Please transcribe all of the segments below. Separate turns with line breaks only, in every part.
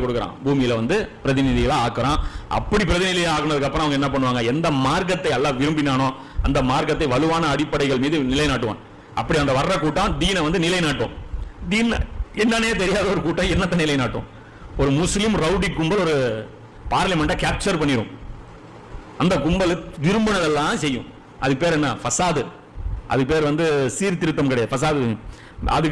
கொடுக்குறான், பூமியில வந்து பிரதிநிதிகளா ஆக்குறான். அப்படி பிரதிநிதி ஆக்குனதுக்கு அப்புறம் அவங்க என்ன பண்ணுவாங்க, எந்த மார்க்கத்தை அல்லாஹ் விரும்பினானோ அந்த மார்க்கத்தை வலுவான அடிப்படைகள் மீது நிலைநாட்டுவான். அப்படி அந்த வர்ற கூட்டம் தீனை வந்து நிலைநாட்டும். தீன் என்னன்னே தெரியாத ஒரு கூட்டம் என்னத்தை நிலைநாட்டும்? ஒரு முஸ்லீம் ரவுடி கும்பல் ஒரு பார்லிமெண்ட்டை கேப்சர் பண்ணிடும். அந்த கும்பல் விரும்பினதெல்லாம் செய்யும். அதுக்கு பேர் என்ன? ஃபசாது. அதுக்கு பேர் வந்து சீர்திருத்தம் கிடையாது, ஃபசாது.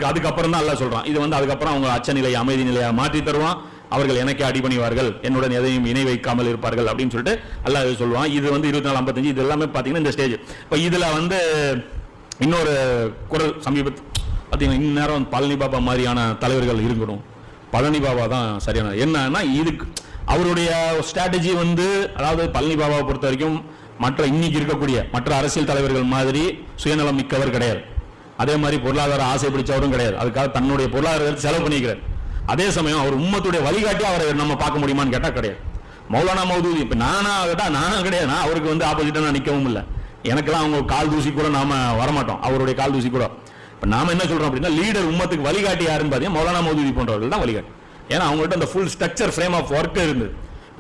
அதுக்கப்புறம் தான் அல்லாஹ் சொல்றான், இது வந்து அதுக்கப்புறம் அவங்க அச்ச நிலை அமைதி நிலையா மாற்றி தருவான். அவர்கள் எனக்கே அடிபணிவார்கள், என்னுடன் எதையும் இணை வைக்காமல் இருப்பார்கள் அப்படின்னு சொல்லிட்டு அல்லாஹ் சொல்லுவான். இது வந்து 24:55 இது எல்லாமே பார்த்தீங்கன்னா இந்த ஸ்டேஜ். இப்போ இதுல வந்து இன்னொரு குரல் சமீபத்தில் பார்த்தீங்கன்னா இந்நேரம் பழனி பாபா மாதிரியான தலைவர்கள் இருக்கணும். பழனி பாபா தான் சரியான. என்னன்னா இதுக்கு அவருடைய ஸ்ட்ராட்டஜி வந்து, அதாவது பழனி பாபாவை பொறுத்த வரைக்கும் மற்ற இன்னைக்கு இருக்கக்கூடிய மற்ற அரசியல் தலைவர்கள் மாதிரி சுயநலம் மிக்கவர் கிடையாது. அதே மாதிரி பொருளாதார ஆசை பிடிச்சவரும் கிடையாது. அதுக்காக தன்னுடைய பொருளாதாரத்தை செலவு பண்ணிக்கிறார். அதே சமயம் அவர் உம்மத்துடைய வழிகாட்டி அவரை நம்ம பார்க்க முடியுமான்னு கேட்டா கிடையாது. மௌலானா மௌதூதி இப்ப நானும் கிடையாது. நான் அவருக்கு வந்து ஆப்போசிட்டா நான் நிற்கவும் இல்லை. எனக்கெல்லாம் அவங்க கால் தூசி கூட நாம வரமாட்டோம், அவருடைய கால் தூசி கூட. இப்ப நாம என்ன சொல்றோம் அப்படின்னா, லீடர் உம்மத்துக்கு வழிகாட்டி யாருன்னு பார்த்தீங்கன்னா மௌலானா மௌதூதி போன்றவர்கள் தான் வழிகாட்டி. ஏன்னா அவங்கள்ட்ட அந்த full structure frame of work இருந்தது.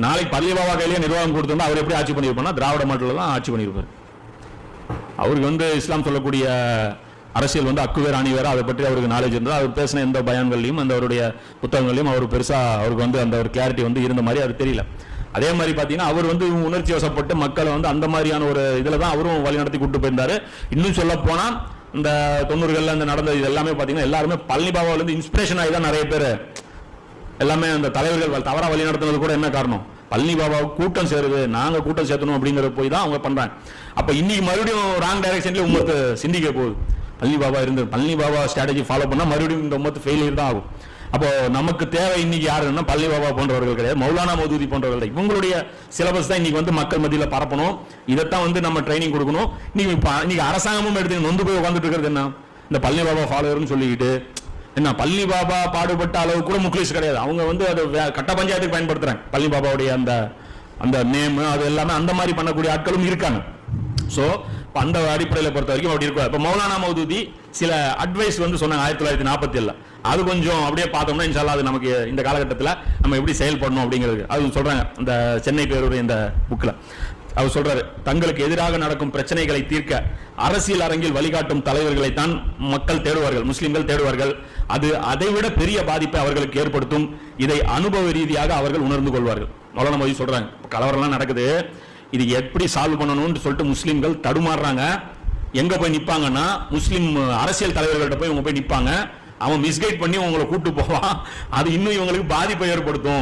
நாளைக்கு பள்ளி பாபா கையிலேயே நிர்வாகம் கொடுத்திருந்தா அவர் எப்படி ஆட்சி பண்ணியிருப்பார்னா திராவிட மாடலில் தான் ஆட்சி பண்ணியிருப்பார். அவருக்கு வந்து இஸ்லாம் சொல்லக்கூடிய அரசியல் வந்து அக்கு வேறு அணி வேறு, அதை பற்றி அவருக்கு நாலேஜ் இருந்தது. அவர் பேசின எந்த பயான்களையும் அந்த அவருடைய புத்தகங்களையும் அவர் பெருசா அவருக்கு வந்து அந்த ஒரு கிளாரிட்டி வந்து இருந்த மாதிரி அது தெரியல. அதே மாதிரி பார்த்தீங்கன்னா அவர் வந்து உணர்ச்சி வசப்பட்டு மக்களை வந்து அந்த மாதிரியான ஒரு இதில் தான் அவரும் வழி நடத்தி கூட்டு போயிருந்தாரு. இன்னும் சொல்ல போனால் இந்த 90களில் இந்த நடந்த இது எல்லாமே பார்த்தீங்கன்னா எல்லாருமே பழனி பாபாவிலேருந்து இன்ஸ்பிரேஷன் ஆகி தான் நிறைய பேர் எல்லாமே அந்த தலைவர்கள் தவறாக வழி நடத்துனது கூட என்ன காரணம், பழனி பாபாவுக்கு கூட்டம் சேருது, நாங்கள் கூட்டம் சேர்த்தணும் அப்படிங்கிற போய் தான் அவங்க பண்றாங்க. அப்போ இன்னைக்கு மறுபடியும் ராங் டைரக்ஷன்ல உம்மத்து சிந்திக்க போகுது. பழனி பாபா இருந்து பழனி பாபா ஸ்ட்ராட்டஜி ஃபாலோ பண்ணா மறுபடியும் இந்த உம்மத்து ஃபெயிலியர் தான் ஆகும். அப்போ நமக்கு தேவை இன்னைக்கு யாருன்னா பழனி பாபா போன்றவர்கள் கிடையாது, மௌலானா மௌதூதி போன்றவர்கள் தான். இவங்களுடைய சிலபஸ் தான் இன்னைக்கு வந்து மக்கள் மத்தியில் பரப்பணும். இதைத்தான் வந்து நம்ம ட்ரைனிங் கொடுக்கணும். இன்னைக்கு அரசாங்கமும் எடுத்து நொந்து போய் உட்காந்துட்டு இருக்கிறது என்ன, இந்த பழனி பாபா ஃபாலோவர்னு சொல்லிக்கிட்டு என்ன, பழனி பாபா பாடுபட்ட அளவு கூட முக்லீஸ் கிடையாது. அவங்க வந்து அதை கட்ட பஞ்சாயத்துக்கு பயன்படுத்துறாங்க. பழனி பாபாவுடைய அந்த நேம் அது எல்லாமே அந்த மாதிரி பண்ணக்கூடிய ஆட்களும் இருக்காங்க. ஸோ அந்த அடிப்படையில் பொறுத்த வரைக்கும் அப்படி இருக்கும். இப்போ மௌலானா மௌதூதி சில அட்வைஸ் வந்து சொன்னாங்க 1947. அது கொஞ்சம் அப்படியே பார்த்தோம்னா இன்ஷால்லா அது நமக்கு இந்த காலகட்டத்தில் நம்ம எப்படி செயல்படணும் அப்படிங்கிறது அது சொல்றாங்க. அந்த சென்னை பேருடைய இந்த புக்கில் அவர் சொல்றாரு, தங்களுக்கு எதிராக நடக்கும் பிரச்சனைகளை தீர்க்க அரசியல் அரங்கில் வழிகாட்டும் தலைவர்களை தான் மக்கள் தேடுவார்கள், முஸ்லிம்கள் தேடுவார்கள். அது அதைவிட பெரிய பாதிப்பை அவர்களுக்கு ஏற்படுத்தும். இதை அனுபவ ரீதியாக அவர்கள் உணர்ந்து கொள்வார்கள். மௌலானா மௌதூதி சொல்றாங்க, கலவரம்லாம் நடக்குது, இது எப்படி சால்வ் பண்ணணும்னு சொல்லிட்டு முஸ்லிம்கள் தடுமாறுறாங்க. எங்க போய் நிப்பாங்கன்னா முஸ்லிம் அரசியல் தலைவர்கள்ட்ட போய் இவங்க போய் நிப்பாங்க. அவன் மிஸ்கைட் பண்ணி உங்களை கூட்டு போவான். அது இன்னும் இவங்களுக்கு பாதிப்பை ஏற்படுத்தும்.